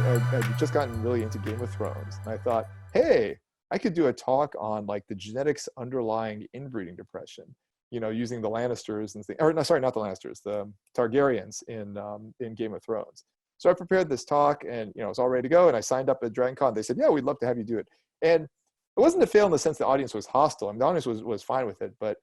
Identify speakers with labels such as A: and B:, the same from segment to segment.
A: I'd just gotten really into Game of Thrones, and I thought, hey, I could do a talk on like the genetics underlying inbreeding depression, using the Lannisters and things, or no, sorry, not the Lannisters, the Targaryens in Game of Thrones. So I prepared this talk, and it's all ready to go, and I signed up at DragonCon. They said, yeah, we'd love to have you do it. And it wasn't a fail in the sense the audience was hostile. I mean, the audience was fine with it, but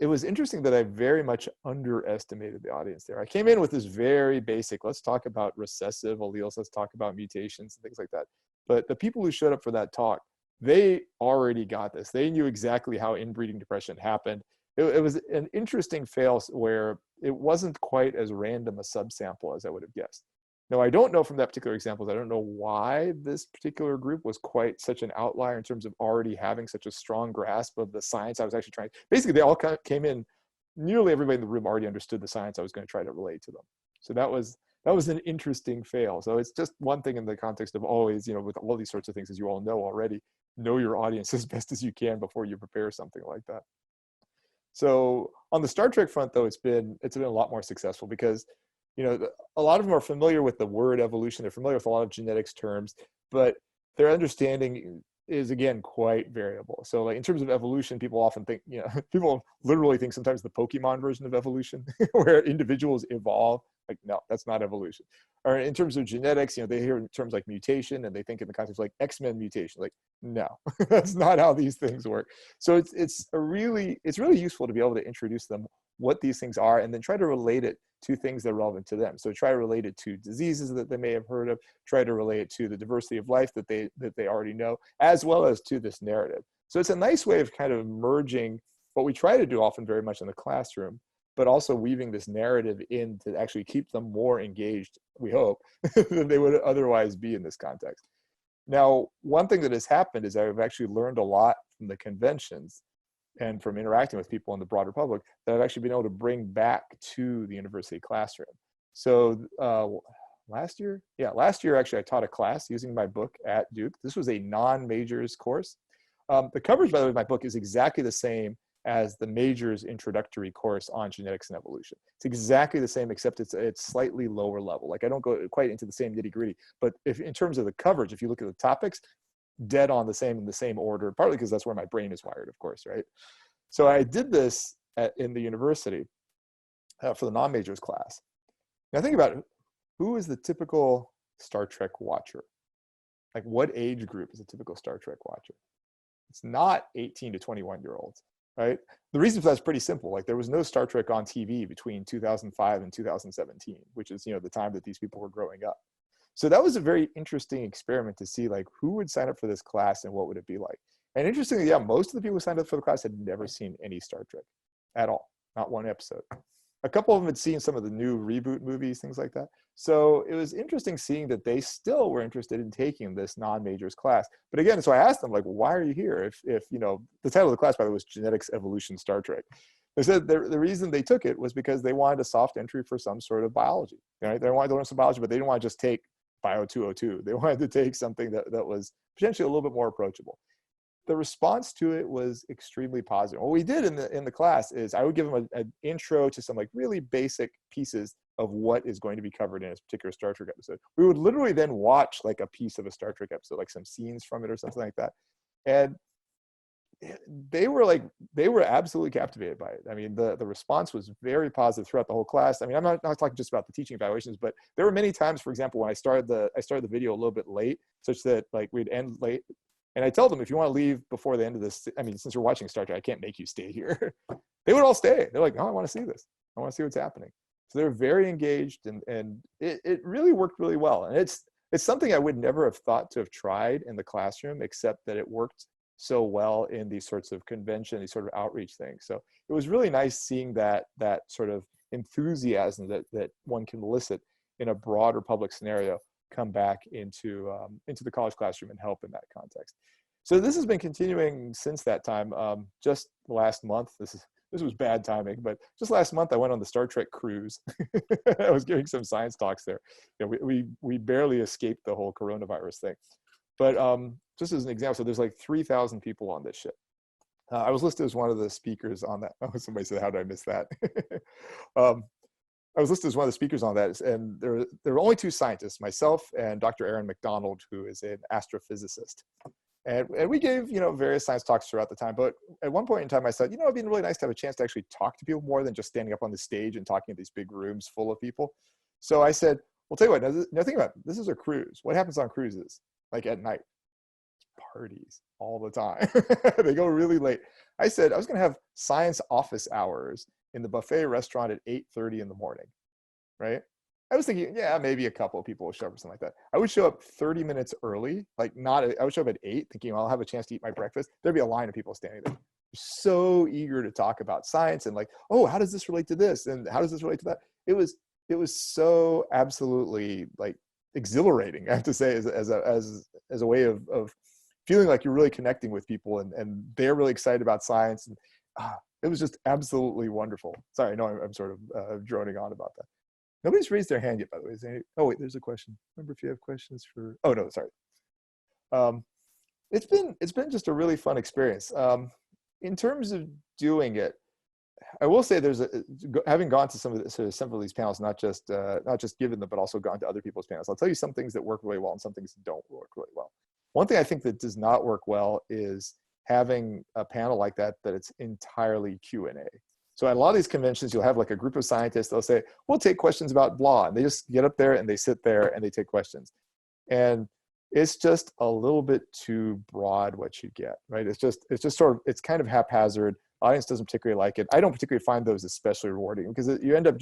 A: it was interesting that I very much underestimated the audience there. I came in with this very basic, let's talk about recessive alleles, let's talk about mutations and things like that. But the people who showed up for that talk, they already got this. They knew exactly how inbreeding depression happened. It was an interesting fail where it wasn't quite as random a subsample as I would have guessed. Now, I don't know from that particular example, I don't know why this particular group was quite such an outlier in terms of already having such a strong grasp of the science I was actually trying. Basically, they all came in, nearly everybody in the room already understood the science I was going to try to relate to them. So that was an interesting fail. So it's just one thing in the context of always, with all these sorts of things, as you all know already, know your audience as best as you can before you prepare something like that. So on the Star Trek front, though, it's been a lot more successful because a lot of them are familiar with the word evolution. They're familiar with a lot of genetics terms, but their understanding is, again, quite variable. So like in terms of evolution, people often think, people literally think sometimes the Pokemon version of evolution, where individuals evolve. Like, no, that's not evolution. Or in terms of genetics, they hear terms like mutation and they think in the context of like X-Men mutation. Like, no, that's not how these things work. So it's really useful to be able to introduce them what these things are and then try to relate it to things that are relevant to them. So try to relate it to diseases that they may have heard of, try to relate it to the diversity of life that they already know, as well as to this narrative. So it's a nice way of kind of merging what we try to do often very much in the classroom, but also weaving this narrative in to actually keep them more engaged, we hope, than they would otherwise be in this context. Now, one thing that has happened is I've actually learned a lot from the conventions and from interacting with people in the broader public that I've actually been able to bring back to the university classroom. So last year actually I taught a class using my book at Duke. This was a non-majors course. The coverage, by the way, of my book is exactly the same as the majors introductory course on genetics and evolution. It's exactly the same, except it's slightly lower level. Like I don't go quite into the same nitty gritty, but if in terms of the coverage, if you look at the topics, dead on the same in the same order, partly because that's where my brain is wired, of course, right? So I did this in the university for the non-majors class. Now think about it. Who is the typical Star Trek watcher? Like what age group is a typical Star Trek watcher? It's not 18 to 21-year-olds, right? The reason for that is pretty simple. Like there was no Star Trek on TV between 2005 and 2017, which is, the time that these people were growing up. So that was a very interesting experiment to see like who would sign up for this class and what would it be like. And interestingly, yeah, most of the people who signed up for the class had never seen any Star Trek at all, not one episode. A couple of them had seen some of the new reboot movies, things like that. So it was interesting seeing that they still were interested in taking this non-majors class. But again, so I asked them like, why are you here? If the title of the class, by the way, was Genetics, Evolution, Star Trek. They said the reason they took it was because they wanted a soft entry for some sort of biology. Right? They wanted to learn some biology, but they didn't want to just take Bio 202. They wanted to take something that was potentially a little bit more approachable. The response to it was extremely positive. What we did in the class is I would give them an intro to some like really basic pieces of what is going to be covered in a particular Star Trek episode. We would literally then watch like a piece of a Star Trek episode, like some scenes from it or something like that. And they were absolutely captivated by it. I mean, the response was very positive throughout the whole class. I mean, I'm not talking just about the teaching evaluations, but there were many times, for example, when I started the video a little bit late, such that like we'd end late. And I told them, if you want to leave before the end of this, I mean, since you're watching Star Trek, I can't make you stay here. They would all stay. They're like, no, I want to see this. I want to see what's happening. So they're very engaged, and it really worked really well. And it's something I would never have thought to have tried in the classroom, except that it worked so well in these sorts of convention, these sort of outreach things. So it was really nice seeing that sort of enthusiasm that one can elicit in a broader public scenario come back into the college classroom and help in that context. So this has been continuing since that time. Just last month, this was bad timing, but just last month I went on the Star Trek cruise. I was giving some science talks there. We barely escaped the whole coronavirus thing. But just as an example, so there's like 3,000 people on this ship. I was listed as one of the speakers on that. Oh, somebody said, how did I miss that? I was listed as one of the speakers on that, and there were only two scientists, myself and Dr. Aaron McDonald, who is an astrophysicist. And we gave, various science talks throughout the time. But at one point in time, I said, it'd be really nice to have a chance to actually talk to people more than just standing up on the stage and talking to these big rooms full of people. So I said, well, tell you what, now think about it. This is a cruise. What happens on cruises? Like at night? Parties all the time. They go really late. I said I was going to have science office hours in the buffet restaurant at 8:30 in the morning, right? I was thinking, yeah, maybe a couple of people will show up or something like that. I would show up 30 minutes early, I would show up at 8 thinking, well, I'll have a chance to eat my breakfast. There'd be a line of people standing there. So eager to talk about science and like, oh, how does this relate to this? And how does this relate to that? It was so absolutely like exhilarating, I have to say, as a way of feeling like you're really connecting with people and they're really excited about science. And it was just absolutely wonderful. Sorry, I know I'm sort of droning on about that. Nobody's raised their hand yet, by the way. Oh, wait, there's a question. Remember if you have questions for, oh no, sorry. It's been just a really fun experience. In terms of doing it, I will say having gone to some of these panels, not just given them, but also gone to other people's panels. I'll tell you some things that work really well and some things that don't work really well. One thing I think that does not work well is having a panel like that it's entirely Q&A. So at a lot of these conventions, you'll have like a group of scientists, they'll say, we'll take questions about blah. And they just get up there and they sit there and they take questions. And it's just a little bit too broad what you get, right? It's just it's kind of haphazard. Audience doesn't particularly like it. I don't particularly find those especially rewarding because you end up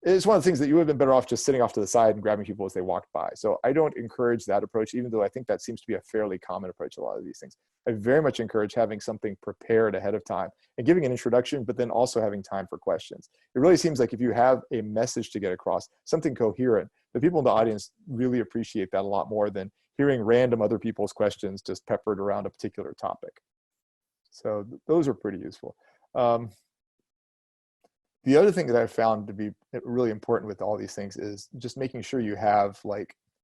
A: it's one of the things that you would have been better off just sitting off to the side and grabbing people as they walked by. So I don't encourage that approach, even though I think that seems to be a fairly common approach to a lot of these things. I very much encourage having something prepared ahead of time and giving an introduction, but then also having time for questions. It really seems like if you have a message to get across, something coherent, the people in the audience really appreciate that a lot more than hearing random other people's questions just peppered around a particular topic. So those are pretty useful. The other thing that I've found to be really important with all these things is just making sure you have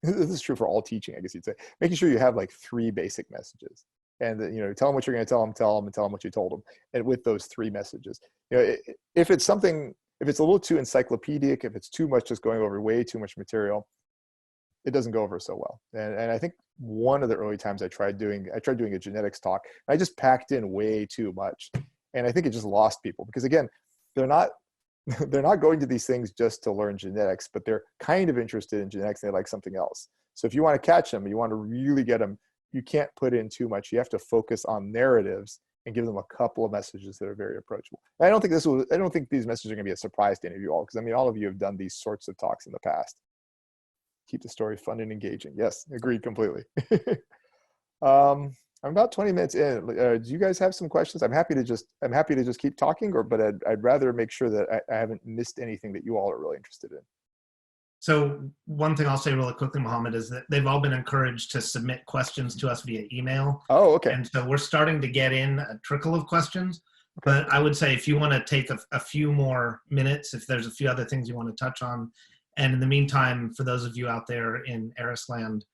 A: this is true for all teaching, I guess you'd say, making sure you have like 3 basic messages. And tell them what you're going to tell them, and tell them what you told them. And with those 3 messages, if it's a little too encyclopedic, if it's too much just going over way too much material, it doesn't go over so well. And I think one of the early times I tried doing a genetics talk, I just packed in way too much. And I think it just lost people because again, they're not going to these things just to learn genetics, but they're kind of interested in genetics and they like something else. So if you want to catch them, you want to really get them, you can't put in too much. You have to focus on narratives and give them a couple of messages that are very approachable. And I don't think these messages are going to be a surprise to any of you all, because I mean, all of you have done these sorts of talks in the past. Keep the story fun and engaging. Yes, agreed completely. I'm about 20 minutes in. Do you guys have some questions? I'm happy to just keep talking, but I'd rather make sure that I haven't missed anything that you all are really interested in.
B: So one thing I'll say really quickly, Mohamed, is that they've all been encouraged to submit questions to us via email.
A: Oh, okay.
B: And so we're starting to get in a trickle of questions. Okay. But I would say if you want to take a few more minutes, if there's a few other things you want to touch on, and in the meantime, for those of you out there in ARIS land,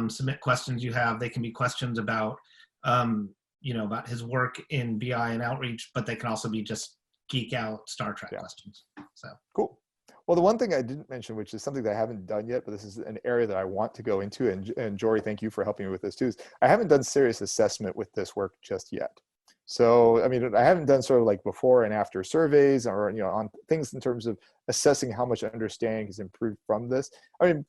B: submit questions you have. They can be questions about, about his work in BI and outreach, but they can also be just geek out Star Trek questions. So
A: cool. Well, the one thing I didn't mention, which is something that I haven't done yet, but this is an area that I want to go into, and Jory, thank you for helping me with this too, is I haven't done serious assessment with this work just yet. So, I mean, I haven't done sort of like before and after surveys or, on things in terms of assessing how much understanding has improved from this. I mean,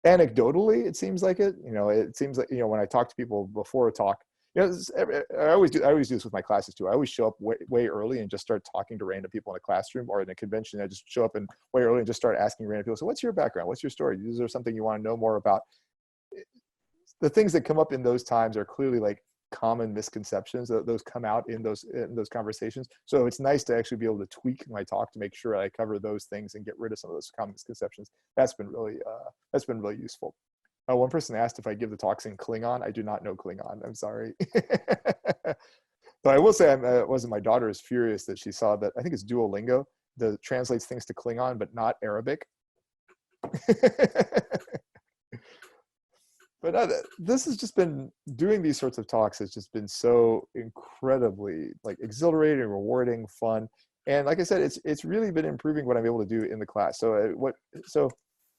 A: anecdotally, it seems like it. It seems like, when I talk to people before a talk, I always do this with my classes too. I always show up way early and just start talking to random people in a classroom or in a convention. I just show up way early and just start asking random people, so what's your background? What's your story? Is there something you want to know more about? The things that come up in those times are clearly like common misconceptions. Those come out in those conversations. So it's nice to actually be able to tweak my talk to make sure I cover those things and get rid of some of those common misconceptions. That's been really useful. One person asked if I give the talks in Klingon. I do not know Klingon. I'm sorry. But I will say, my daughter is furious that she saw that, I think it's Duolingo, that translates things to Klingon, but not Arabic. But this has just been, doing these sorts of talks has just been so incredibly like exhilarating, rewarding, fun. And like I said, it's really been improving what I'm able to do in the class. So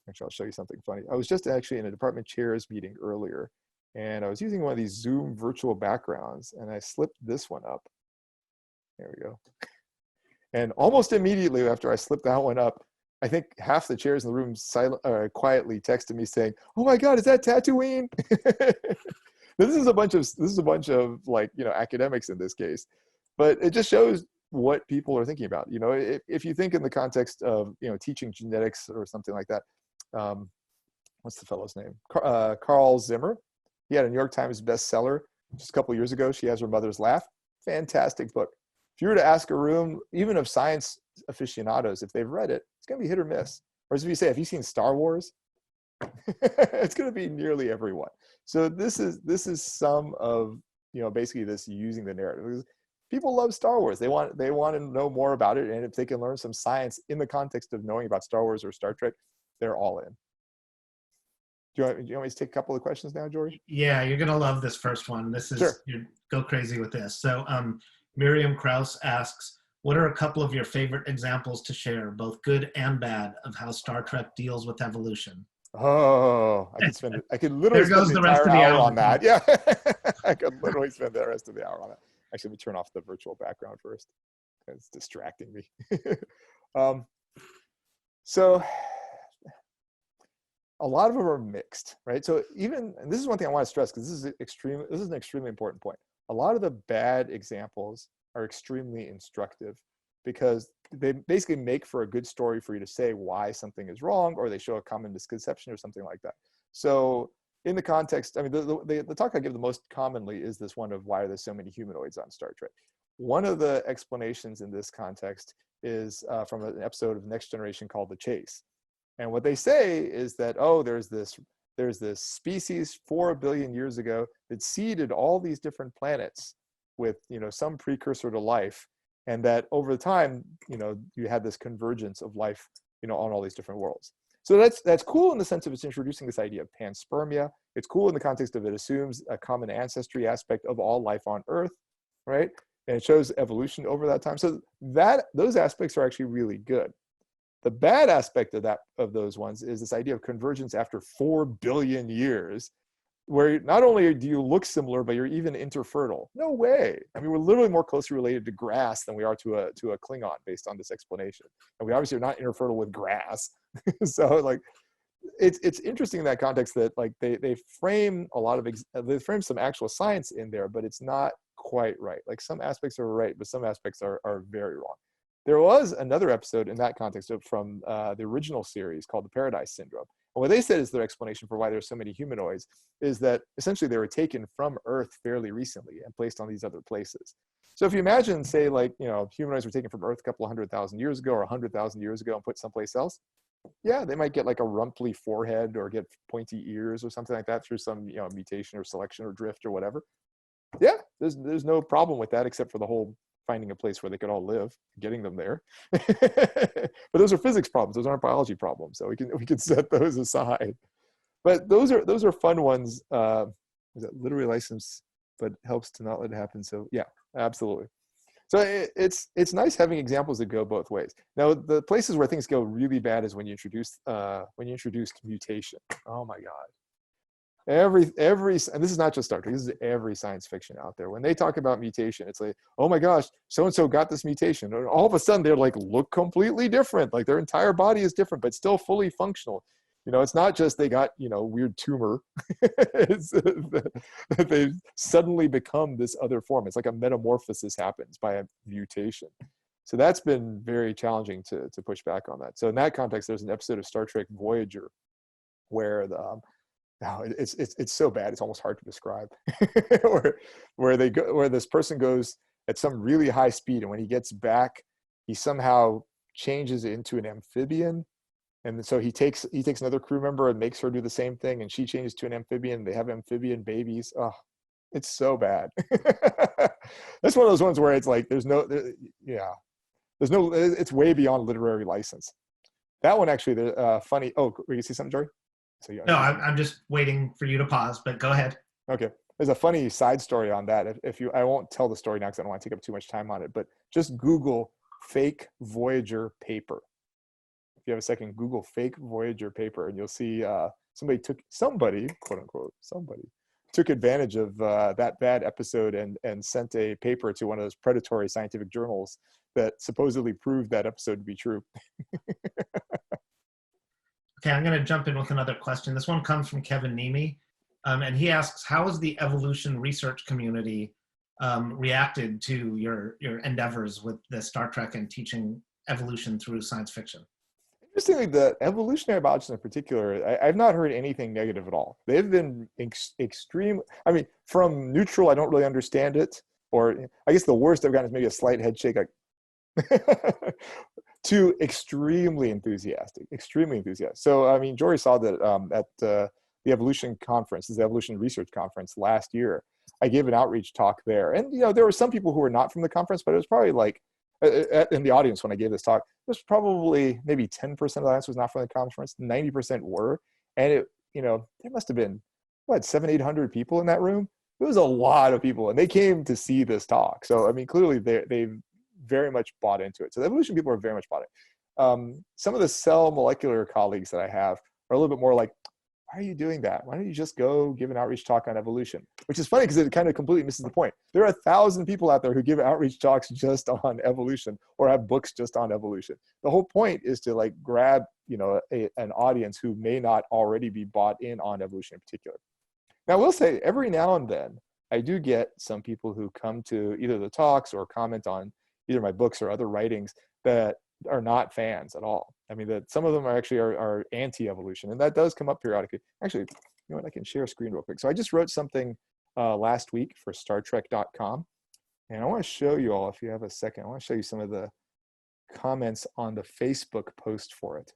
A: actually, I'll show you something funny. I was just actually in a department chairs meeting earlier, and I was using one of these Zoom virtual backgrounds, and I slipped this one up. There we go. And almost immediately after I slipped that one up, I think half the chairs in the room quietly texted me saying, "Oh my God, is that Tatooine?" This is a bunch of like, academics in this case, but it just shows what people are thinking about. If you think in the context of, teaching genetics or something like that, what's the fellow's name? Carl Zimmer. He had a New York Times bestseller just a couple of years ago. She Has Her Mother's Laugh. Fantastic book. If you were to ask a room, even of science aficionados, if they've read it, it's going to be hit or miss. Whereas if you say, "Have you seen Star Wars?" it's going to be nearly everyone. So this is some of, basically this using the narrative. People love Star Wars. They want to know more about it, and if they can learn some science in the context of knowing about Star Wars or Star Trek, they're all in. Do you want me to take a couple of questions now, George?
B: Yeah, you're gonna love this first one. This is
A: Sure.
B: You go crazy with this. So Miriam Krause asks, what are a couple of your favorite examples to share, both good and bad, of how Star Trek deals with evolution?
A: Oh, I could literally
B: There
A: spend
B: goes
A: the
B: the rest
A: entire
B: of the
A: hour
B: hour.
A: on that. Yeah, I could literally spend the rest of the hour on it. Actually, let me turn off the virtual background first. It's distracting me. So a lot of them are mixed, right? So and this is one thing I want to stress, because this is an extremely important point. A lot of the bad examples are extremely instructive, because they basically make for a good story for you to say why something is wrong, or they show a common misconception or something like that. So in the context, the talk I give the most commonly is this one of why there's so many humanoids on Star Trek. One of the explanations in this context is from an episode of Next Generation called The Chase. And what they say is that, there's this species 4 billion years ago that seeded all these different planets with, some precursor to life. And that over time, you had this convergence of life, on all these different worlds. So that's cool in the sense of it's introducing this idea of panspermia. It's cool in the context of it assumes a common ancestry aspect of all life on Earth, right? And it shows evolution over that time. So those aspects are actually really good. The bad aspect of those ones is this idea of convergence after 4 billion years, where not only do you look similar, but you're even interfertile. No way. I mean, we're literally more closely related to grass than we are to a Klingon based on this explanation. And we obviously are not interfertile with grass. So like, it's interesting in that context that like they frame they frame some actual science in there, but it's not quite right. Like some aspects are right, but some aspects are very wrong. There was another episode in that context from the original series called The Paradise Syndrome. And what they said is their explanation for why there's so many humanoids is that essentially they were taken from Earth fairly recently and placed on these other places. So if you imagine, say, like, humanoids were taken from Earth a couple of 100,000 years ago or 100,000 years ago and put someplace else, yeah, they might get like a rumply forehead or get pointy ears or something like that through some, mutation or selection or drift or whatever. Yeah, there's no problem with that, except for the whole finding a place where they could all live, getting them there. But those are physics problems. Those aren't biology problems. So we can set those aside. But those are fun ones. Is that literary license, but helps to not let it happen. So yeah, absolutely. So it's nice having examples that go both ways. Now the places where things go really bad is when you introduce mutation. Oh my God. Every and this is not just Star Trek, this is every science fiction out there. When they talk about mutation, it's like, oh my gosh, so and so got this mutation, and all of a sudden they're like look completely different, like their entire body is different but still fully functional. It's not just they got weird tumor. It's that they suddenly become this other form. It's like a metamorphosis happens by a mutation. So that's been very challenging to push back on that. So in that context, there's an episode of Star Trek Voyager where it's so bad it's almost hard to describe. where this person goes at some really high speed, and when he gets back, he somehow changes into an amphibian, and so he takes another crew member and makes her do the same thing, and she changes to an amphibian. They have amphibian babies. Oh, it's so bad. That's one of those ones where it's like it's way beyond literary license. That one actually, the funny. Oh, were you see something, Jory?
B: No, I'm just waiting for you to pause, but go ahead.
A: Okay. There's a funny side story on that. I won't tell the story now because I don't want to take up too much time on it, but just Google fake Voyager paper. If you have a second, Google fake Voyager paper, and you'll see somebody, quote unquote, somebody took advantage of that bad episode and sent a paper to one of those predatory scientific journals that supposedly proved that episode to be true.
B: Okay, I'm going to jump in with another question. This one comes from Kevin Nemi, and he asks, how has the evolution research community reacted to your endeavors with the Star Trek and teaching evolution through science fiction?
A: Interestingly, the evolutionary biologists in particular, I've not heard anything negative at all. They've been extreme. I mean, from neutral, I don't really understand it, or I guess the worst I've gotten is maybe a slight head shake, like to extremely enthusiastic. So, I mean, Jory saw that at the evolution conference, the evolution research conference last year, I gave an outreach talk there. And, there were some people who were not from the conference, but it was probably like, in the audience when I gave this talk, there's probably maybe 10% of the audience was not from the conference, 90% were. And it, there must have been, 700-800 people in that room? It was a lot of people, and they came to see this talk. So, I mean, clearly they very much bought into it. So the evolution people are very much bought it. Some of the cell molecular colleagues that I have are a little bit more like, why are you doing that? Why don't you just go give an outreach talk on evolution? Which is funny because it kind of completely misses the point. There are 1,000 people out there who give outreach talks just on evolution or have books just on evolution. The whole point is to like grab, an audience who may not already be bought in on evolution in particular. Now, I will say every now and then I do get some people who come to either the talks or comment on either my books or other writings that are not fans at all. I mean, that some of them are anti-evolution, and that does come up periodically. Actually, I can share a screen real quick. So I just wrote something last week for StarTrek.com, and I want to show you all, if you have a second, I want to show you some of the comments on the Facebook post for it.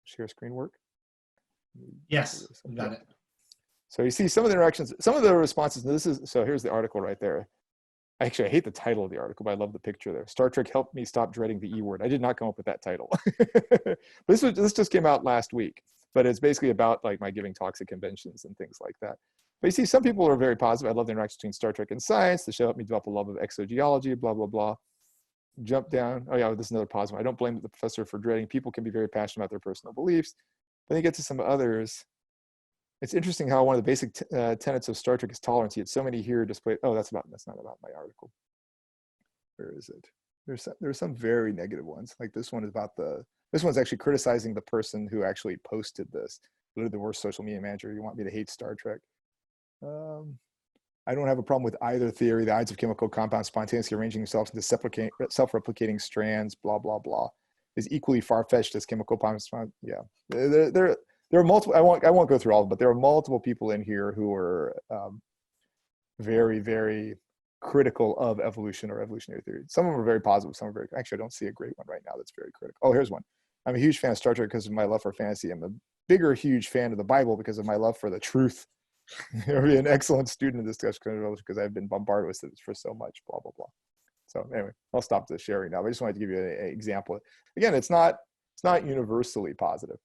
A: Share screen work?
B: Yes, we got it.
A: So you see some of the interactions, some of the responses. So here's the article right there. Actually, I hate the title of the article, but I love the picture there. Star Trek helped me stop dreading the E word. I did not come up with that title. But this just came out last week. But it's basically about like my giving talks at conventions and things like that. But you see, some people are very positive. I love the interaction between Star Trek and science. The show helped me develop a love of exogeology, blah, blah, blah. Jump down. Oh, yeah, this is another positive. I don't blame the professor for dreading. People can be very passionate about their personal beliefs. Then you get to some others. It's interesting how one of the basic tenets of Star Trek is tolerance. Yet so many here displayed. Oh, that's not about my article. Where is it? There's some very negative ones. Like this one is about this one's actually criticizing the person who actually posted this. Literally the worst social media manager. You want me to hate Star Trek? I don't have a problem with either theory. The odds of chemical compounds spontaneously arranging themselves into self-replicating strands, blah blah blah, is equally far-fetched as chemical compounds. Yeah, there are multiple. I won't go through all of them, but there are multiple people in here who are very, very critical of evolution or evolutionary theory. Some of them are very positive. Some are very. Actually, I don't see a great one right now that's very critical. Oh, here's one. I'm a huge fan of Star Trek because of my love for fantasy. I'm a bigger, huge fan of the Bible because of my love for the truth. I'll be an excellent student in this discussion because I've been bombarded with it for so much. Blah blah blah. So anyway, I'll stop the sharing now. But I just wanted to give you an example. Again, it's not universally positive.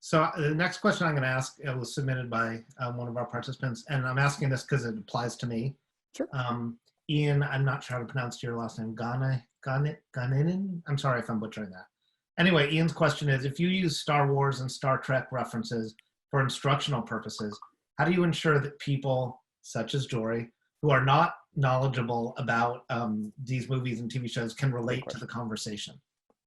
B: So the next question I'm going to ask was submitted by one of our participants, and I'm asking this because it applies to me.
A: Sure.
B: Ian, I'm not sure how to pronounce your last name. Ganinin? I'm sorry if I'm butchering that. Anyway, Ian's question is, if you use Star Wars and Star Trek references for instructional purposes, how do you ensure that people, such as Jory, who are not knowledgeable about these movies and TV shows can relate to the conversation?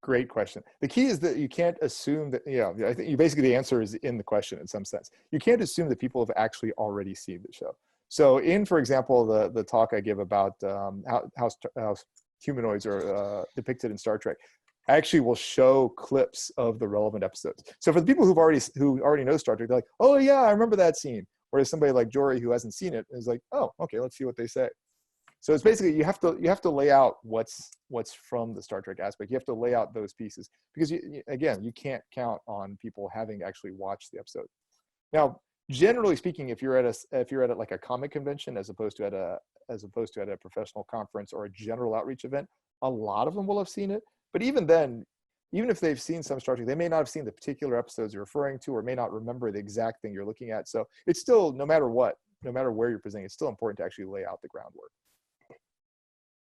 A: Great question. The key is that you can't assume that, I think basically the answer is in the question in some sense. You can't assume that people have actually already seen the show. So for example, the talk I give about how humanoids are depicted in Star Trek, I actually will show clips of the relevant episodes. So for the people who already know Star Trek, they're like, oh yeah, I remember that scene. Whereas somebody like Jory who hasn't seen it is like, oh, okay, let's see what they say. So it's basically you have to lay out what's from the Star Trek aspect. You have to lay out those pieces because you can't count on people having actually watched the episode. Now, generally speaking, if you're at like a comic convention as opposed to at a professional conference or a general outreach event, a lot of them will have seen it. But even then, even if they've seen some Star Trek, they may not have seen the particular episodes you're referring to, or may not remember the exact thing you're looking at. So it's still, no matter where you're presenting, it's still important to actually lay out the groundwork.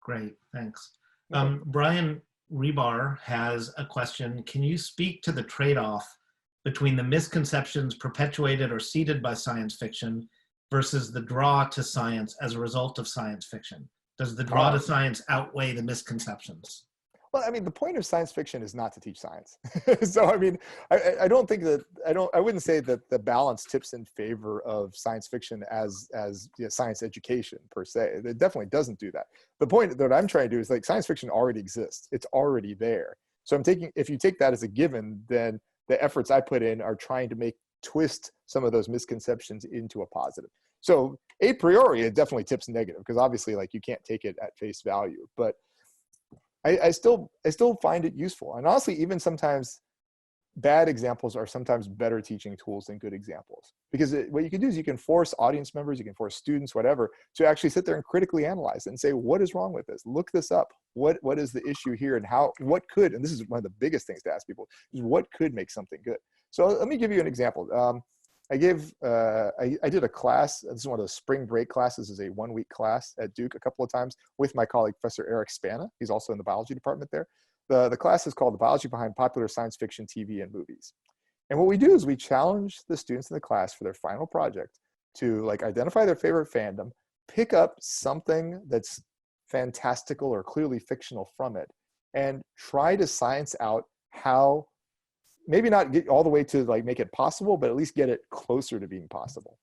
B: Great, thanks.
A: Okay.
B: Brian Rebar has a question. Can you speak to the trade-off between the misconceptions perpetuated or seeded by science fiction versus the draw to science as a result of science fiction? Does the draw to science outweigh the misconceptions?
A: Well, I mean, the point of science fiction is not to teach science. So, I mean, I don't think that, I wouldn't say that the balance tips in favor of science fiction as science education per se. It definitely doesn't do that. The point that I'm trying to do is like science fiction already exists. It's already there. So if you take that as a given, then the efforts I put in are trying to twist some of those misconceptions into a positive. So a priori, it definitely tips negative because obviously like you can't take it at face value, but I still find it useful. And honestly, even sometimes bad examples are sometimes better teaching tools than good examples. Because what you can do is you can force audience members, you can force students, whatever, to actually sit there and critically analyze and say, what is wrong with this? Look this up. What is the issue here and what could, and this is one of the biggest things to ask people, is what could make something good? So let me give you an example. I did a class. This is one of those spring break classes. This is a 1-week class at Duke a couple of times with my colleague, Professor Eric Spana. He's also in the biology department there. The class is called The Biology Behind Popular Science Fiction TV and Movies. And what we do is we challenge the students in the class for their final project to like identify their favorite fandom, pick up something that's fantastical or clearly fictional from it, and try to science out how, maybe not get all the way to like make it possible, but at least get it closer to being possible.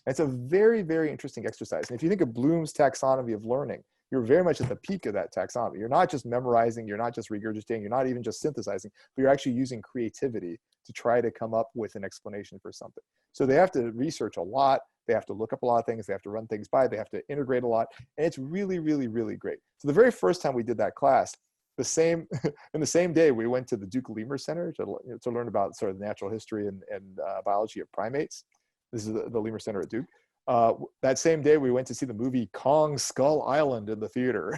A: And it's a very, very interesting exercise. And if you think of Bloom's taxonomy of learning, you're very much at the peak of that taxonomy. You're not just memorizing, you're not just regurgitating, you're not even just synthesizing, but you're actually using creativity to try to come up with an explanation for something. So they have to research a lot, they have to look up a lot of things, they have to run things by, they have to integrate a lot, and it's really, really, really great. So the very first time we did that class, in the same day, we went to the Duke Lemur Center to learn about sort of the natural history and biology of primates. This is the Lemur Center at Duke. That same day, we went to see the movie Kong Skull Island in the theater.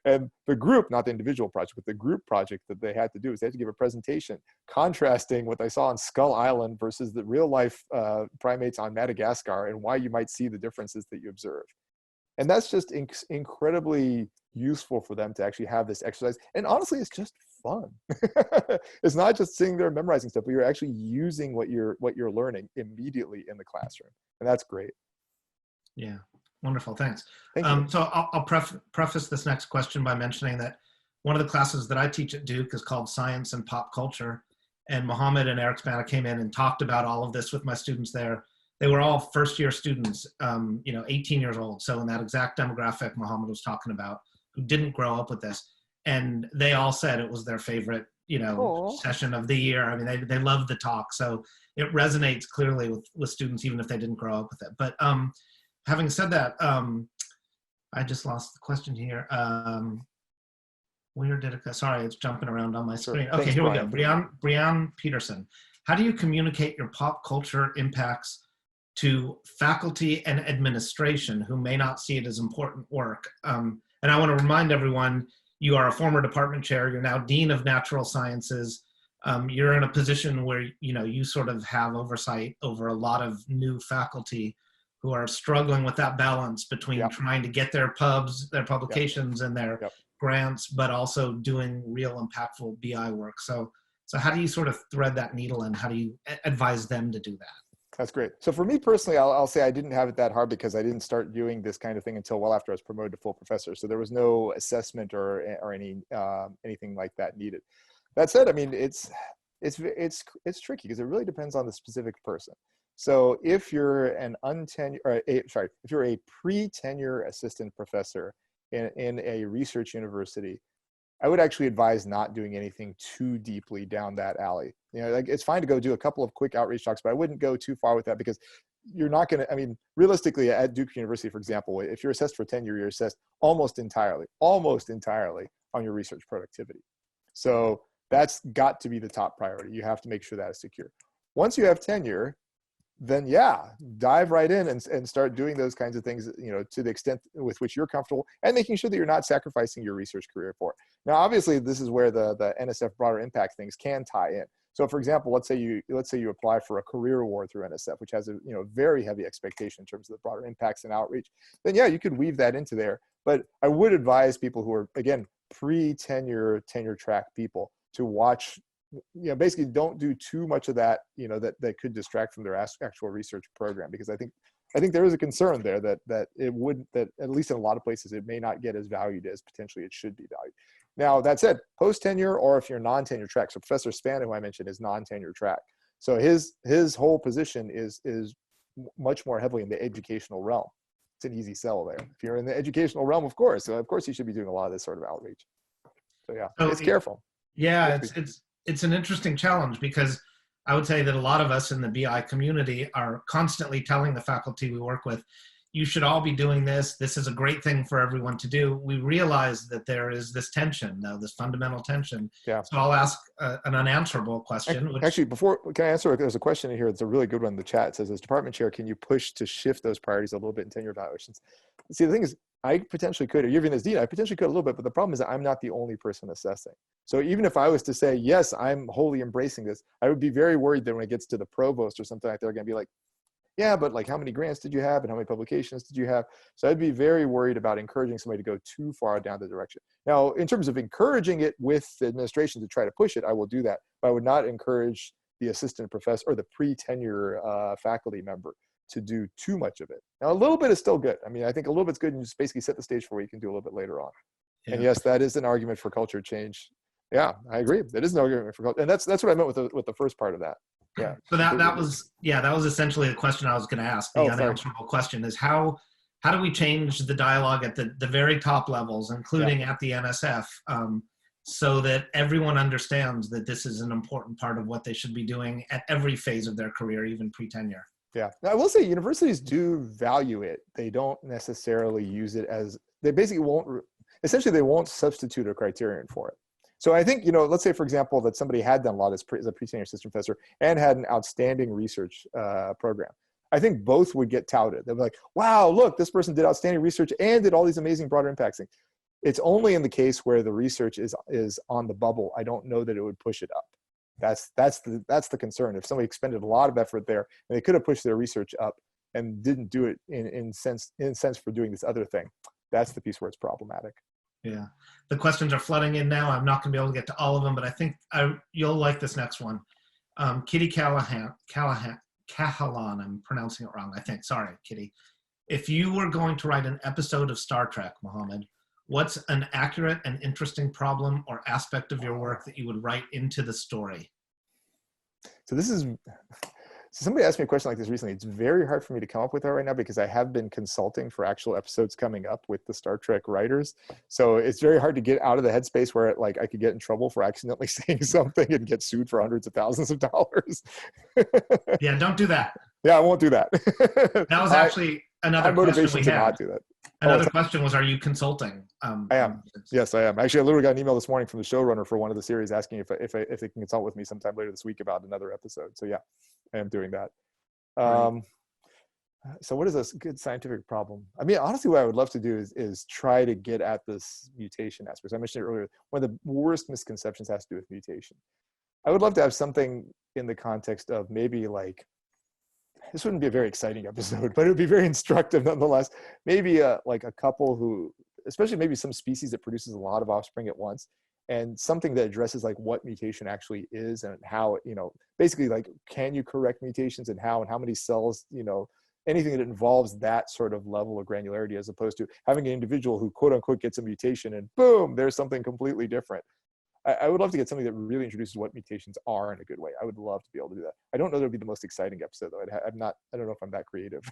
A: And the group, not the individual project, but the group project that they had to do is they had to give a presentation contrasting what they saw on Skull Island versus the real life primates on Madagascar and why you might see the differences that you observe. And that's just incredibly useful for them to actually have this exercise. And honestly, it's just fun. It's not just sitting there memorizing stuff, but you're actually using what you're learning immediately in the classroom. And that's great.
B: Yeah, wonderful, thanks.
A: Thank you.
B: So I'll preface this next question by mentioning that one of the classes that I teach at Duke is called Science and Pop Culture. And Mohamed and Eric Spana came in and talked about all of this with my students there. They were all first-year students, 18 years old. So in that exact demographic Mohamed was talking about, who didn't grow up with this. And they all said it was their favorite, session of the year. I mean, they loved the talk. So it resonates clearly with students, even if they didn't grow up with it. But having said that, I just lost the question here. Where did it go? Sorry, it's jumping around on my screen.
A: Sure.
B: Okay,
A: Thanks,
B: here
A: Brian.
B: we go. Brian Peterson. How do you communicate your pop culture impacts to faculty and administration who may not see it as important work? And I want to remind everyone, you are a former department chair, you're now Dean of Natural Sciences. You're in a position where you sort of have oversight over a lot of new faculty who are struggling with that balance between trying to get their publications and their grants, but also doing real impactful BI work. So how do you sort of thread that needle and how do you advise them to do that?
A: That's great. So for me personally, I'll say I didn't have it that hard because I didn't start doing this kind of thing until well after I was promoted to full professor. So there was no assessment or anything like that needed. That said, I mean, it's tricky because it really depends on the specific person. So if you're if you're a pre-tenure assistant professor in a research university, I would actually advise not doing anything too deeply down that alley. Like it's fine to go do a couple of quick outreach talks, but I wouldn't go too far with that because you're not going to, I mean, realistically at Duke University, for example, if you're assessed for tenure, you're assessed almost entirely on your research productivity. So that's got to be the top priority. You have to make sure that is secure. Once you have tenure, then dive right in and start doing those kinds of things, to the extent with which you're comfortable and making sure that you're not sacrificing your research career for it. Now, obviously, this is where the NSF broader impact things can tie in. So for example, let's say you apply for a career award through NSF, which has a very heavy expectation in terms of the broader impacts and outreach, then you could weave that into there. But I would advise people who are, again, pre-tenure, tenure track people to watch, basically don't do too much of that, that could distract from their actual research program, because I think there is a concern there that at least in a lot of places, it may not get as valued as potentially it should be valued. Now, that said, post-tenure, or if you're non-tenure track, so Professor Spann, who I mentioned, is non-tenure track. So his whole position is much more heavily in the educational realm. It's an easy sell there. If you're in the educational realm, of course you should be doing a lot of this sort of outreach. So yeah, it's careful.
B: Yeah, it's an interesting challenge, because I would say that a lot of us in the BI community are constantly telling the faculty we work with, you should all be doing this. This is a great thing for everyone to do. We realize that there is this tension, though, this fundamental tension.
A: Yeah.
B: So I'll ask an unanswerable question.
A: Actually, can I answer? There's a question in here. It's a really good one in the chat. It says, as department chair, can you push to shift those priorities a little bit in tenure evaluations? See, the thing is, I potentially could, or even as dean, I potentially could a little bit, but the problem is that I'm not the only person assessing. So even if I was to say, yes, I'm wholly embracing this, I would be very worried that when it gets to the provost or something like that, they're going to be like, yeah, but like, how many grants did you have and how many publications did you have? So I'd be very worried about encouraging somebody to go too far down the direction. Now, in terms of encouraging it with the administration to try to push it, I will do that, but I would not encourage the assistant professor or the pre-tenure faculty member to do too much of it. Now, a little bit is still good. I mean, I think a little bit's good, and just basically set the stage for what you can do a little bit later on. Yeah. And yes, that is an argument for culture change. Yeah, I agree. That is an argument for culture, and that's what I meant with the first part of that. Yeah.
B: So that was essentially the question I was going to ask. The unanswerable question is how do we change the dialogue at the very top levels, including at the NSF, so that everyone understands that this is an important part of what they should be doing at every phase of their career, even pre-tenure.
A: Yeah, I will say universities do value it. They don't necessarily use it as, they basically they won't substitute a criterion for it. So I think, let's say, for example, that somebody had done a lot as a pre-tenure assistant professor and had an outstanding research program. I think both would get touted. They'd be like, wow, look, this person did outstanding research and did all these amazing broader impacts things. It's only in the case where the research is on the bubble. I don't know that it would push it up. That's the concern. If somebody expended a lot of effort there and they could have pushed their research up and didn't do it in sense for doing this other thing, that's the piece where it's problematic.
B: Yeah, the questions are flooding in now. I'm not going to be able to get to all of them, but I think you'll like this next one. Kitty Callahan, I'm pronouncing it wrong, I think. Sorry, Kitty. If you were going to write an episode of Star Trek, Mohamed, what's an accurate and interesting problem or aspect of your work that you would write into the story? So somebody asked me a question like this recently. It's very hard for me to come up with that right now because I have been consulting for actual episodes coming up with the Star Trek writers. So it's very hard to get out of the headspace where I could get in trouble for accidentally saying something and get sued for hundreds of thousands of dollars. Yeah, don't do that.
A: Yeah, I won't do that.
B: That was actually another question we had.
A: Not do that.
B: Another question was, are you consulting?
A: I am. Yes, I am. Actually, I literally got an email this morning from the showrunner for one of the series asking if they can consult with me sometime later this week about another episode. So yeah, I am doing that. Right. So what is a good scientific problem? I mean, honestly, what I would love to do is try to get at this mutation aspect. I mentioned it earlier. One of the worst misconceptions has to do with mutation. I would love to have something in the context of maybe like, this wouldn't be a very exciting episode, but it would be very instructive nonetheless. Maybe like a couple who, especially maybe some species that produces a lot of offspring at once, and something that addresses like what mutation actually is and how, basically like, can you correct mutations and how many cells, anything that involves that sort of level of granularity, as opposed to having an individual who quote unquote gets a mutation and boom, there's something completely different. I would love to get something that really introduces what mutations are in a good way. I would love to be able to do that. I don't know that would be the most exciting episode though. I don't know if I'm that creative.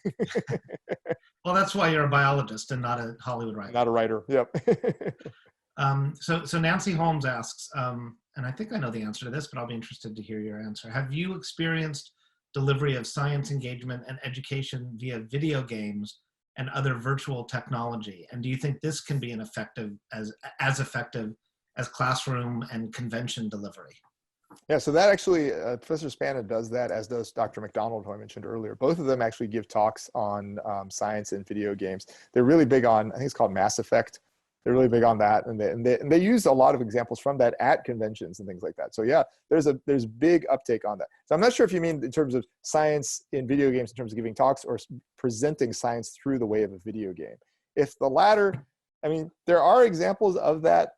B: Well, that's why you're a biologist and not a Hollywood writer.
A: Not a writer, yep.
B: So Nancy Holmes asks, and I think I know the answer to this, but I'll be interested to hear your answer. Have you experienced delivery of science engagement and education via video games and other virtual technology? And do you think this can be as effective as classroom and convention delivery?
A: Yeah, so that actually, Professor Spann does that, as does Dr. McDonald, who I mentioned earlier. Both of them actually give talks on science and video games. They're really big on, I think it's called Mass Effect. They're really big on that, and they use a lot of examples from that at conventions and things like that. So yeah, there's big uptake on that. So I'm not sure if you mean in terms of science in video games, in terms of giving talks, or presenting science through the way of a video game. If the latter, I mean, there are examples of that.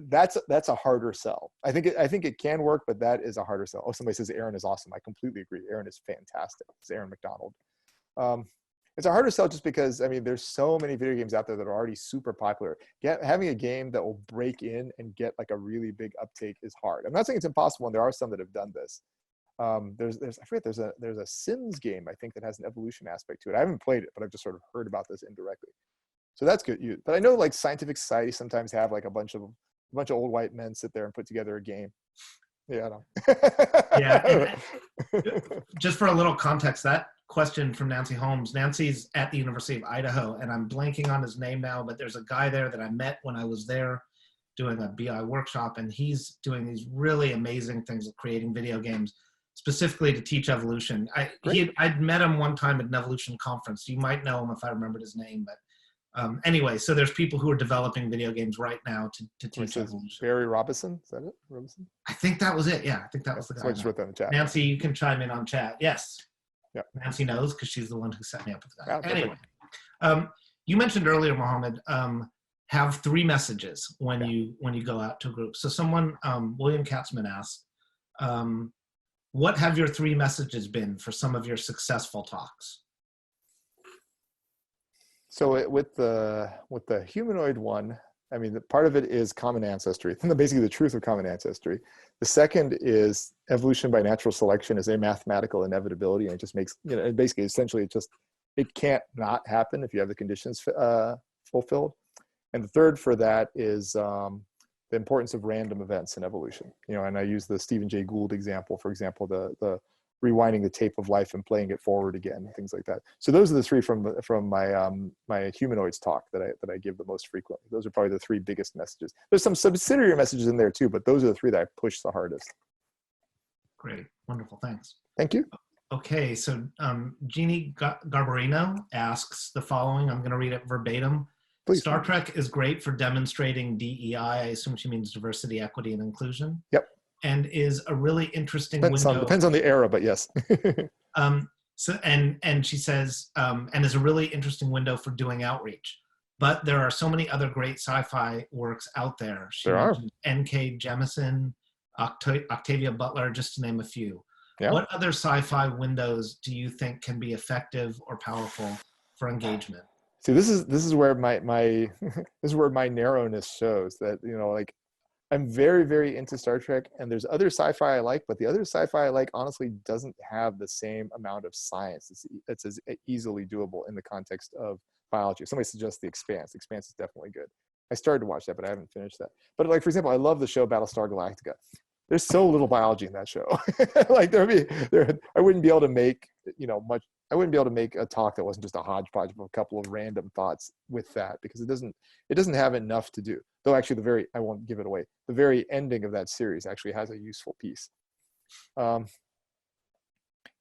A: That's a harder sell. I think it can work, but that is a harder sell. Oh, somebody says Aaron is awesome. I completely agree. Aaron is fantastic. It's Aaron McDonald. It's a harder sell just because, I mean, there's so many video games out there that are already super popular. Having a game that will break in and get like a really big uptake is hard. I'm not saying it's impossible, and there are some that have done this. I forget, there's a Sims game, I think, that has an evolution aspect to it. I haven't played it, but I've just sort of heard about this indirectly. So that's good. But I know like scientific society sometimes have like a bunch of old white men sit there and put together a game. Yeah, I know.
B: Yeah. Just for a little context, that question from Nancy Holmes. Nancy's at the University of Idaho, and I'm blanking on his name now, but there's a guy there that I met when I was there doing a BI workshop, and he's doing these really amazing things of creating video games specifically to teach evolution. I'd met him one time at an evolution conference. You might know him if I remembered his name, but anyway, so there's people who are developing video games right now to teach evolution.
A: Barry Robinson, is that it? Robinson?
B: I think that was it. Yeah, I think that was the guy.
A: So I just wrote that in the chat.
B: Nancy, you can chime in on chat. Yes.
A: Yeah.
B: Nancy knows because she's the one who set me up with that.
A: Yeah,
B: anyway, you mentioned earlier, Mohamed, have 3 messages when you go out to a group. So someone, William Katzman asked, what have your 3 messages been for some of your successful talks?
A: So with the humanoid one, I mean, part of it is common ancestry, basically the truth of common ancestry. The second is evolution by natural selection is a mathematical inevitability, and it just makes, basically, essentially, it can't not happen if you have the conditions fulfilled. And the third for that is the importance of random events in evolution. And I use the Stephen Jay Gould example, for example, the rewinding the tape of life and playing it forward again, things like that. So those are the 3 from my humanoids talk that I give the most frequently. Those are probably the 3 biggest messages. There's some subsidiary messages in there too, but those are the 3 that I push the hardest.
B: Great, wonderful, thanks.
A: Thank you.
B: Okay, so Jeannie Garbarino asks the following. I'm going to read it verbatim. Please. Star Trek is great for demonstrating DEI. I assume she means diversity, equity, and inclusion.
A: Yep.
B: And is a really interesting window.
A: Depends on the era, but yes.
B: So and she says, and is a really interesting window for doing outreach. But there are so many other great sci-fi works out there. She mentioned N.K. Jemisin, Octavia Butler, just to name a few. Yeah. What other sci-fi windows do you think can be effective or powerful for engagement?
A: See, this is where my this is where my narrowness shows that, like, I'm very, very into Star Trek, and there's other sci-fi I like, but the other sci-fi I like honestly doesn't have the same amount of science. It's as easily doable in the context of biology. If somebody suggests The Expanse. The Expanse is definitely good. I started to watch that, but I haven't finished that. But like, for example, I love the show Battlestar Galactica. There's so little biology in that show. Like I wouldn't be able to make, much. I wouldn't be able to make a talk that wasn't just a hodgepodge of a couple of random thoughts with that, because it doesn't have enough to do. Though actually I won't give it away. The very ending of that series actually has a useful piece. Yeah,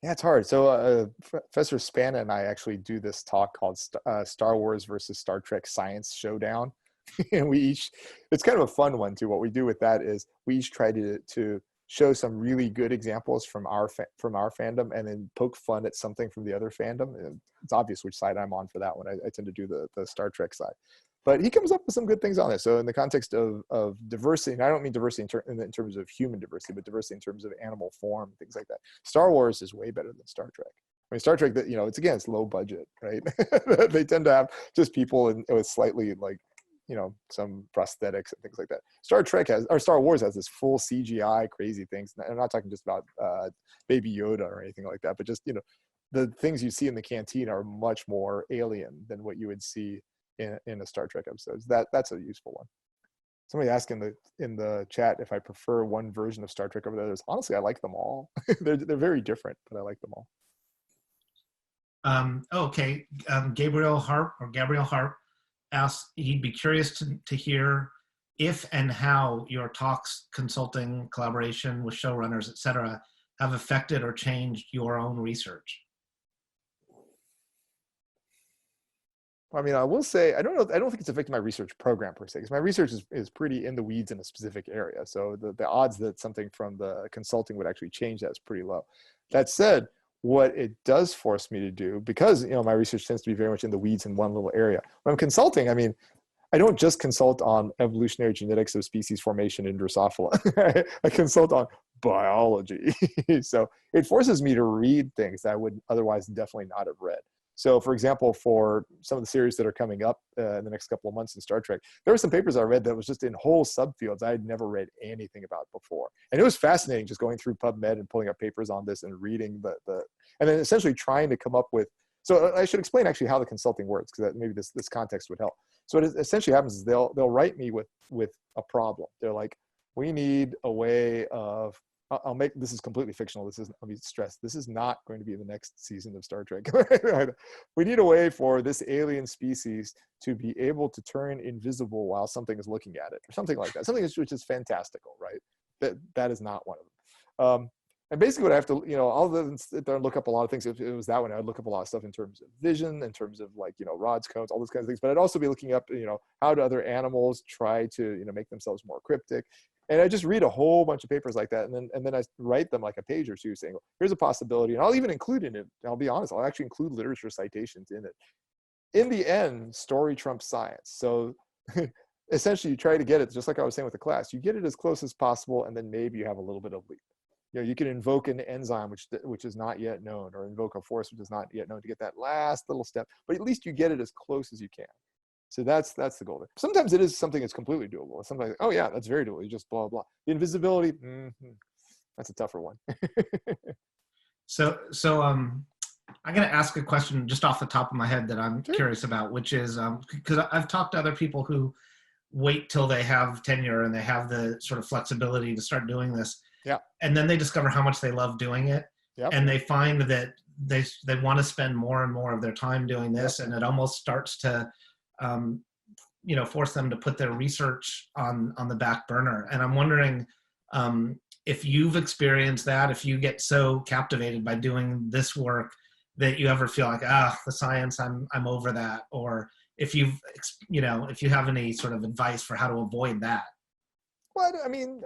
A: it's hard. So Professor Spana and I actually do this talk called Star Wars versus Star Trek Science Showdown. And it's kind of a fun one too. What we do with that is we each try to show some really good examples from our fandom, and then poke fun at something from the other fandom. And it's obvious which side I'm on for that one. I tend to do the Star Trek side, but he comes up with some good things on it. So in the context of diversity, and I don't mean diversity in terms of human diversity, but diversity in terms of animal form, things like that. Star Wars is way better than Star Trek. I mean, Star Trek, it's low budget, right? They tend to have just people with slightly some prosthetics and things like that. Star Wars has this full CGI crazy things. And I'm not talking just about Baby Yoda or anything like that, but just, the things you see in the canteen are much more alien than what you would see in a Star Trek episode. That's a useful one. Somebody asked in the chat if I prefer one version of Star Trek over the others. Honestly, I like them all. They're very different, but I like them all.
B: Okay, Gabriel Harp asks, he'd be curious to hear if and how your talks, consulting, collaboration with showrunners, etc., have affected or changed your own research.
A: I mean, I will say, I don't think it's affected my research program per se, because my research is pretty in the weeds in a specific area. So the odds that something from the consulting would actually change that is pretty low. That said, what it does force me to do, because my research tends to be very much in the weeds in one little area. When I'm consulting, I mean, I don't just consult on evolutionary genetics of species formation in Drosophila. I consult on biology. So it forces me to read things that I would otherwise definitely not have read. So for example, for some of the series that are coming up in the next couple of months in Star Trek, there were some papers I read that was just in whole subfields I had never read anything about before. And it was fascinating just going through PubMed and pulling up papers on this and reading and then essentially trying to come up with, so I should explain actually how the consulting works, because maybe this context would help. So what essentially happens is they'll write me with a problem. They're like, we need a way of, I'll make, this is completely fictional. This is, let me stress, this is not going to be the next season of Star Trek. We need a way for this alien species to be able to turn invisible while something is looking at it, or something like that. Something which is fantastical, right? That is not one of them. And basically what I have to, I'll sit there and look up a lot of things. If it was that one, I'd look up a lot of stuff in terms of vision, in terms of like, rods, cones, all those kinds of things. But I'd also be looking up, how do other animals try to, make themselves more cryptic. And I just read a whole bunch of papers like that. And then I write them like a page or two saying, well, here's a possibility. And I'll even include in it, I'll be honest, I'll actually include literature citations in it. In the end, story trumps science. So essentially you try to get it, just like I was saying with the class, you get it as close as possible. And then maybe you have a little bit of leap. You can invoke an enzyme which is not yet known, or invoke a force which is not yet known to get that last little step. But at least you get it as close as you can. So that's the goal. Sometimes it is something that's completely doable. Sometimes, oh yeah, that's very doable. You just blah blah. The invisibility, that's a tougher one.
B: So I'm going to ask a question just off the top of my head that I'm curious about, which is because I've talked to other people who wait till they have tenure and they have the sort of flexibility to start doing this.
A: Yeah.
B: And then they discover how much they love doing it. Yep. And they find that they want to spend more and more of their time doing this. Yep. And it almost starts to, force them to put their research on the back burner. And I'm wondering if you've experienced that, if you get so captivated by doing this work that you ever feel like, the science, I'm over that. Or if you have any sort of advice for how to avoid that. Well,
A: I mean,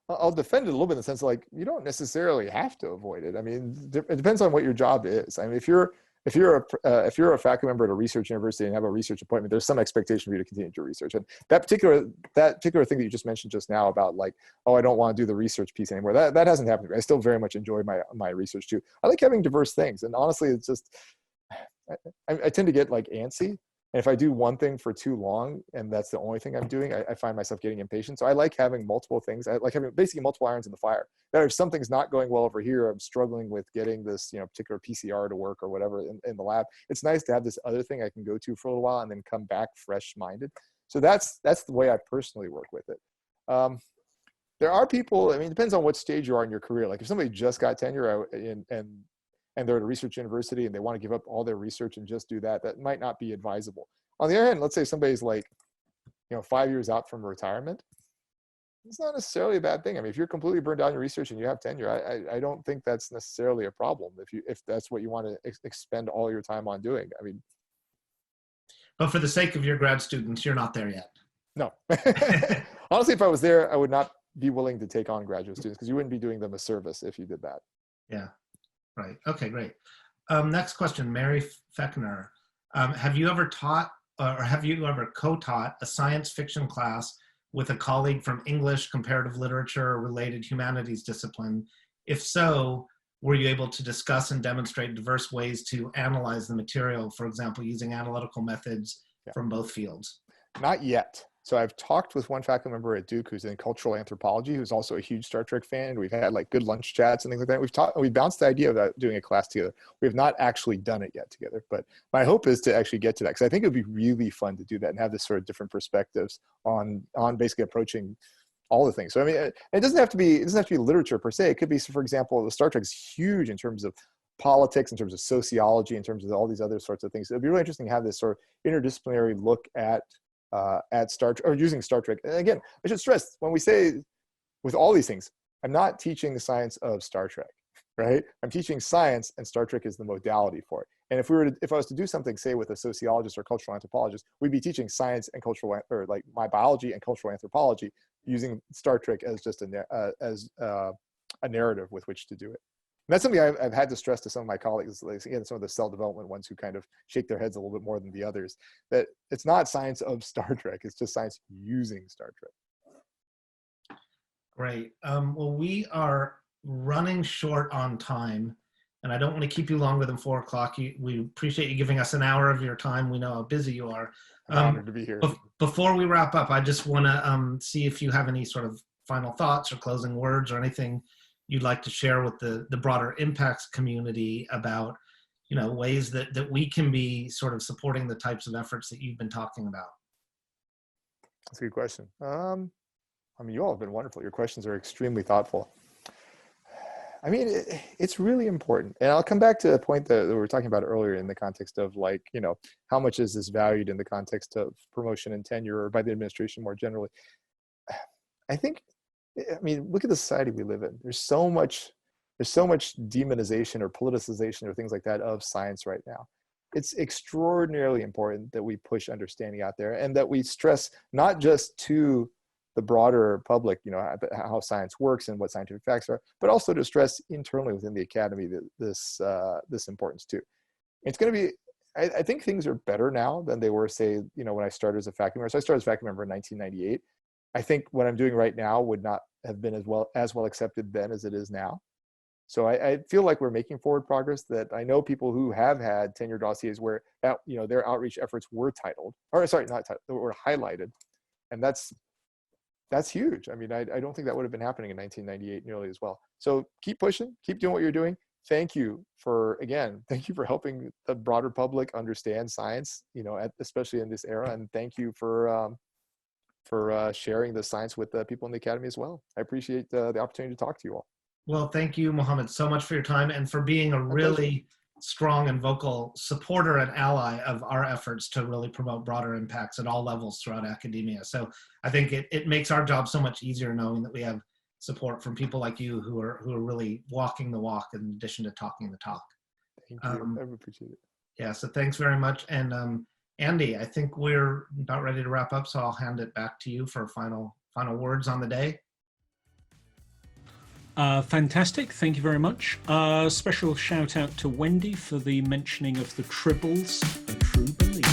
A: I'll defend it a little bit in the sense like you don't necessarily have to avoid it. I mean, it depends on what your job is. I mean, if you're a faculty member at a research university and have a research appointment, there's some expectation for you to continue to research. And that particular thing that you just mentioned just now about like, oh, I don't want to do the research piece anymore. That hasn't happened to me. I still very much enjoy my research too. I like having diverse things, and honestly, it's just I tend to get like antsy. And if I do one thing for too long, and that's the only thing I'm doing, I find myself getting impatient. So I like having multiple things. I like having basically multiple irons in the fire. That if something's not going well over here, I'm struggling with getting this, particular PCR to work or whatever in the lab. It's nice to have this other thing I can go to for a little while and then come back fresh-minded. So that's the way I personally work with it. There are people, I mean, it depends on what stage you are in your career. Like if somebody just got tenure and they're at a research university and they want to give up all their research and just do that might not be advisable. On the other hand, let's say somebody's like, 5 years out from retirement, it's not necessarily a bad thing. I mean, if you're completely burned out in your research and you have tenure, I don't think that's necessarily a problem if that's what you want to expend all your time on doing. I mean,
B: but for the sake of your grad students, you're not there yet.
A: No. Honestly, if I was there, I would not be willing to take on graduate students because you wouldn't be doing them a service if you did that.
B: Yeah. Right. Okay, great. Next question, Mary Fechner. Have you ever taught or have you ever co-taught a science fiction class with a colleague from English, comparative literature, or related humanities discipline? If so, were you able to discuss and demonstrate diverse ways to analyze the material, for example, using analytical methods from both fields?
A: Not yet. So I've talked with one faculty member at Duke who's in cultural anthropology, who's also a huge Star Trek fan. And we've had like good lunch chats and things like that. We've bounced the idea about doing a class together. We have not actually done it yet together, but my hope is to actually get to that because I think it would be really fun to do that and have this sort of different perspectives on basically approaching all the things. So I mean, it doesn't have to be literature per se. It could be, for example, the Star Trek is huge in terms of politics, in terms of sociology, in terms of all these other sorts of things. It'd be really interesting to have this sort of interdisciplinary look at Star Trek, or using Star Trek. And again, I should stress when we say with all these things, I'm not teaching the science of Star Trek, right? I'm teaching science, and Star Trek is the modality for it. And if I was to do something, say with a sociologist or cultural anthropologist, we'd be teaching science and cultural, or like my biology and cultural anthropology, using Star Trek as just a narrative with which to do it. that's something I've had to stress to some of my colleagues, like, again, some of the cell development ones who kind of shake their heads a little bit more than the others, that it's not science of Star Trek, it's just science using Star Trek.
B: Great. Well, we are running short on time, and I don't want to keep you longer than 4 o'clock. We appreciate you giving us an hour of your time. We know how busy you are.
A: I'm honored to be here.
B: Before we wrap up, I just want to see if you have any sort of final thoughts or closing words or anything you'd like to share with the broader impacts community about, ways that we can be sort of supporting the types of efforts that you've been talking about.
A: That's a good question. You all have been wonderful. Your questions are extremely thoughtful. It's really important. And I'll come back to the point that we were talking about earlier in the context of how much is this valued in the context of promotion and tenure or by the administration more generally. Look at the society we live in. There's so much demonization or politicization or things like that of science right now. It's extraordinarily important that we push understanding out there and that we stress not just to the broader public, how science works and what scientific facts are, but also to stress internally within the academy that this importance too. It's going to be, I think things are better now than they were, say, when I started as a faculty member. So I started as a faculty member in 1998. I think what I'm doing right now would not have been as well accepted then as it is now. So I feel like we're making forward progress. That I know people who have had tenure dossiers where their outreach efforts were were highlighted, and that's huge. I don't think that would have been happening in 1998 nearly as well. So keep pushing, keep doing what you're doing. Thank you for helping the broader public understand science, especially in this era, and thank you for sharing the science with the people in the academy as well. I appreciate the opportunity to talk to you all.
B: Well, thank you, Mohamed, so much for your time and for being a really strong and vocal supporter and ally of our efforts to really promote broader impacts at all levels throughout academia. So I think it makes our job so much easier knowing that we have support from people like you who are really walking the walk in addition to talking the talk.
A: Thank you. I appreciate it.
B: Yeah, so thanks very much. And Andy, I think we're about ready to wrap up, so I'll hand it back to you for final words on the day.
C: Fantastic, thank you very much. Special shout out to Wendy for the mentioning of the tribbles, a true believer.